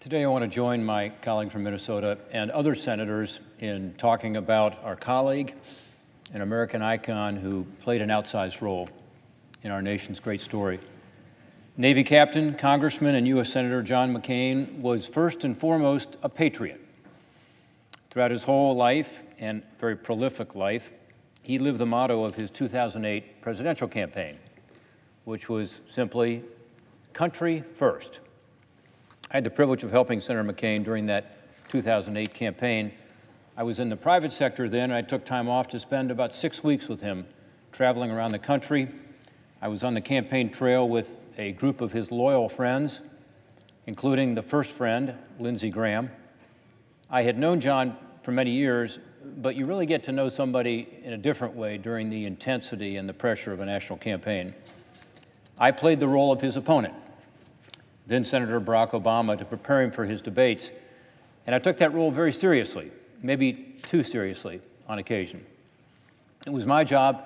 Today I want to join my colleague from Minnesota and other senators in talking about our colleague, an American icon who played an outsized role in our nation's great story. Navy Captain, Congressman, and U.S. Senator John McCain was first and foremost a patriot. Throughout his whole life, and very prolific life, he lived the motto of his 2008 presidential campaign, which was simply, country first. I had the privilege of helping Senator McCain during that 2008 campaign. I was in the private sector then, and I took time off to spend about 6 weeks with him, traveling around the country. I was on the campaign trail with a group of his loyal friends, including the first friend, Lindsey Graham. I had known John for many years, but you really get to know somebody in a different way during the intensity and the pressure of a national campaign. I played the role of his opponent, then Senator Barack Obama, to prepare him for his debates. And I took that role very seriously, maybe too seriously on occasion. It was my job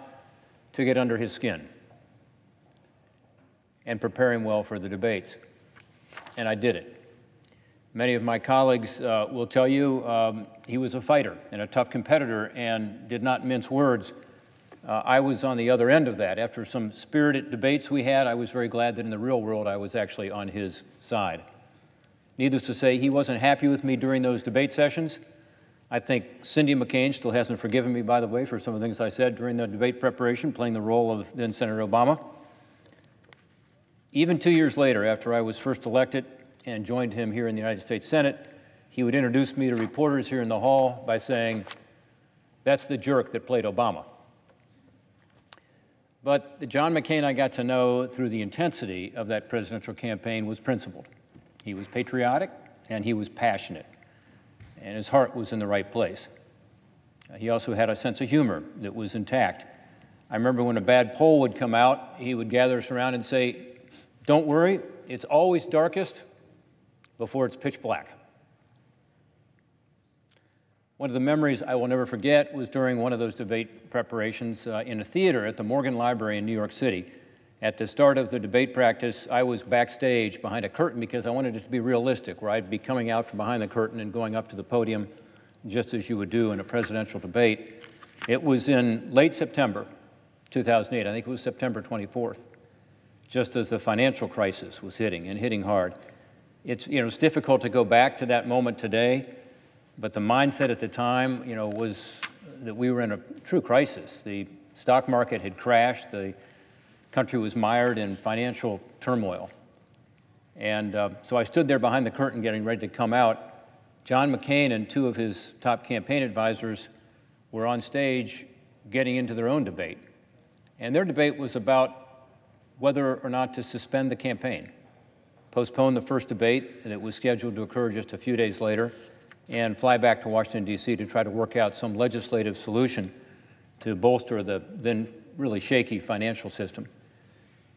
to get under his skin and prepare him well for the debates. And I did it. Many of my colleagues will tell you he was a fighter and a tough competitor and did not mince words. I was on the other end of that. After some spirited debates we had, I was very glad that in the real world I was actually on his side. Needless to say, he wasn't happy with me during those debate sessions. I think Cindy McCain still hasn't forgiven me, by the way, for some of the things I said during the debate preparation, playing the role of then Senator Obama. Even 2 years later, after I was first elected and joined him here in the United States Senate, he would introduce me to reporters here in the hall by saying, "That's the jerk that played Obama." But the John McCain I got to know through the intensity of that presidential campaign was principled. He was patriotic and he was passionate, and his heart was in the right place. He also had a sense of humor that was intact. I remember when a bad poll would come out, he would gather us around and say, "Don't worry, it's always darkest before it's pitch black." One of the memories I will never forget was during one of those debate preparations in a theater at the Morgan Library in New York City. At the start of the debate practice, I was backstage behind a curtain because I wanted it to be realistic, where I'd be coming out from behind the curtain and going up to the podium, just as you would do in a presidential debate. It was in late September 2008, I think it was September 24th, just as the financial crisis was hitting, and hitting hard. It's difficult to go back to that moment today, but the mindset at the time, was that we were in a true crisis. The stock market had crashed. The country was mired in financial turmoil. And so I stood there behind the curtain getting ready to come out. John McCain and two of his top campaign advisors were on stage getting into their own debate. And their debate was about whether or not to suspend the campaign, postpone the first debate that was scheduled to occur just a few days later, and fly back to Washington, D.C. to try to work out some legislative solution to bolster the then really shaky financial system.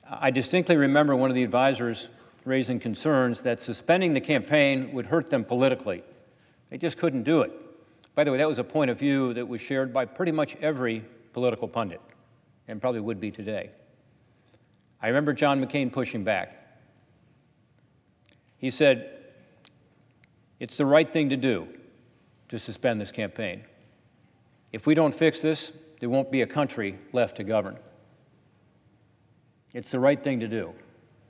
I distinctly remember one of the advisors raising concerns that suspending the campaign would hurt them politically. They just couldn't do it. By the way, that was a point of view that was shared by pretty much every political pundit, and probably would be today. I remember John McCain pushing back. He said, "It's the right thing to do to suspend this campaign. If we don't fix this, there won't be a country left to govern. It's the right thing to do.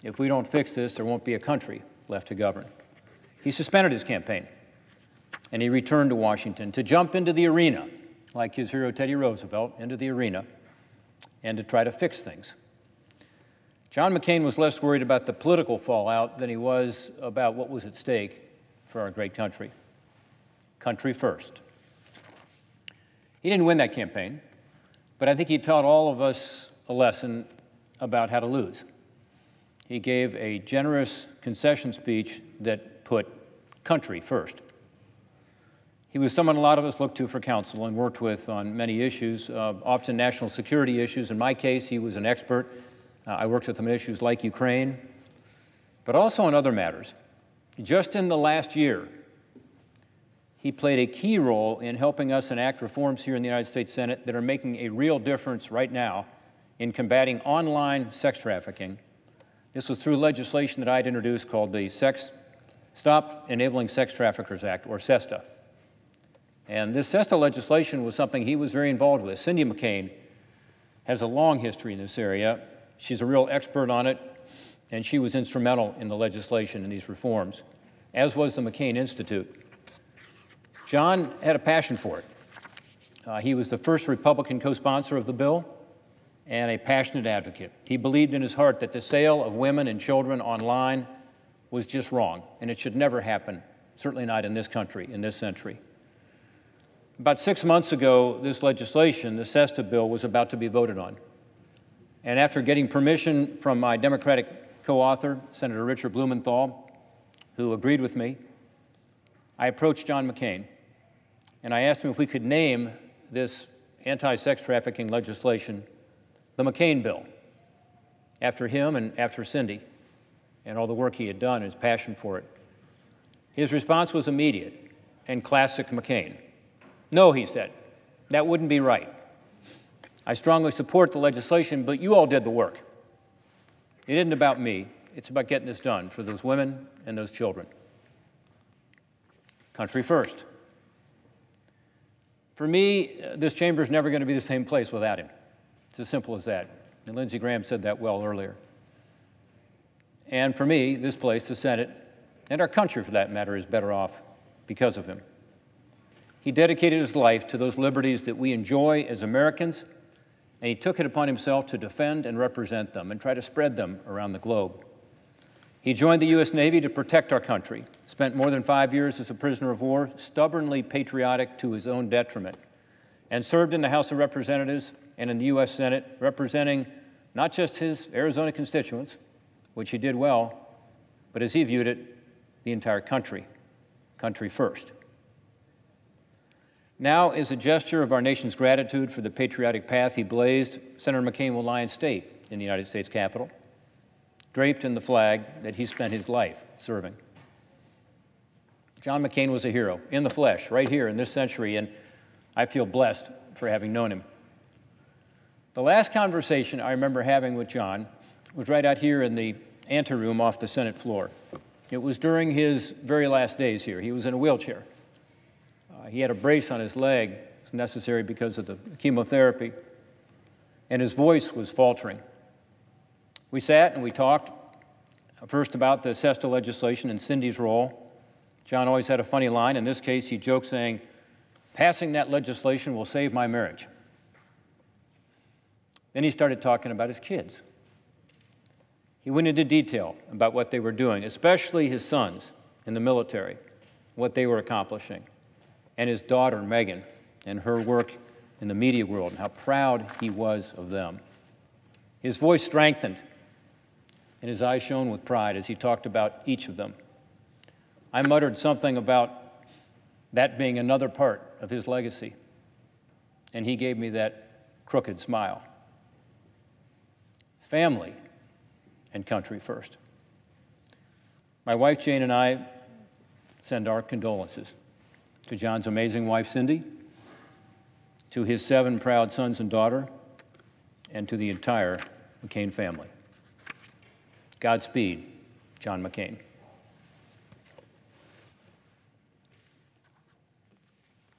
If we don't fix this, there won't be a country left to govern." He suspended his campaign, and he returned to Washington to jump into the arena, like his hero Teddy Roosevelt, into the arena, and to try to fix things. John McCain was less worried about the political fallout than he was about what was at stake for our great country. Country first. He didn't win that campaign, but I think he taught all of us a lesson about how to lose. He gave a generous concession speech that put country first. He was someone a lot of us looked to for counsel and worked with on many issues, often national security issues. In my case, he was an expert. I worked with him on issues like Ukraine, but also on other matters. Just in the last year, he played a key role in helping us enact reforms here in the United States Senate that are making a real difference right now in combating online sex trafficking. This was through legislation that I'd introduced called the Sex Stop Enabling Sex Traffickers Act, or SESTA. And this SESTA legislation was something he was very involved with. Cindy McCain has a long history in this area. She's a real expert on it, and she was instrumental in the legislation and these reforms, as was the McCain Institute. John had a passion for it. He was the first Republican co-sponsor of the bill and a passionate advocate. He believed in his heart that the sale of women and children online was just wrong, and it should never happen, certainly not in this country, in this century. About 6 months ago, this legislation, the SESTA bill, was about to be voted on. And after getting permission from my Democratic co-author, Senator Richard Blumenthal, who agreed with me, I approached John McCain, and I asked him if we could name this anti-sex trafficking legislation the McCain bill, after him and after Cindy and all the work he had done and his passion for it. His response was immediate and classic McCain. No, he said, that wouldn't be right. I strongly support the legislation, but you all did the work. It isn't about me. It's about getting this done for those women and those children. Country first. For me, this chamber is never going to be the same place without him. It's as simple as that. And Lindsey Graham said that well earlier. And for me, this place, the Senate, and our country for that matter, is better off because of him. He dedicated his life to those liberties that we enjoy as Americans, and he took it upon himself to defend and represent them and try to spread them around the globe. He joined the U.S. Navy to protect our country, spent more than 5 years as a prisoner of war, stubbornly patriotic to his own detriment, and served in the House of Representatives and in the U.S. Senate, representing not just his Arizona constituents, which he did well, but as he viewed it, the entire country, country first. Now, as a gesture of our nation's gratitude for the patriotic path he blazed, Senator McCain will lie in state in the United States Capitol, draped in the flag that he spent his life serving. John McCain was a hero in the flesh, right here in this century, and I feel blessed for having known him. The last conversation I remember having with John was right out here in the anteroom off the Senate floor. It was during his very last days here. He was in a wheelchair. He had a brace on his leg. It was necessary because of the chemotherapy, and his voice was faltering. We sat and we talked, first about the SESTA legislation and Cindy's role. John always had a funny line. In this case, he joked saying, "Passing that legislation will save my marriage." Then he started talking about his kids. He went into detail about what they were doing, especially his sons in the military, what they were accomplishing, and his daughter, Megan, and her work in the media world, and how proud he was of them. His voice strengthened, and his eyes shone with pride as he talked about each of them. I muttered something about that being another part of his legacy, and he gave me that crooked smile. Family and country first. My wife, Jane, and I send our condolences to John's amazing wife, Cindy, to his 7 proud sons and daughter, and to the entire McCain family. Godspeed, John McCain.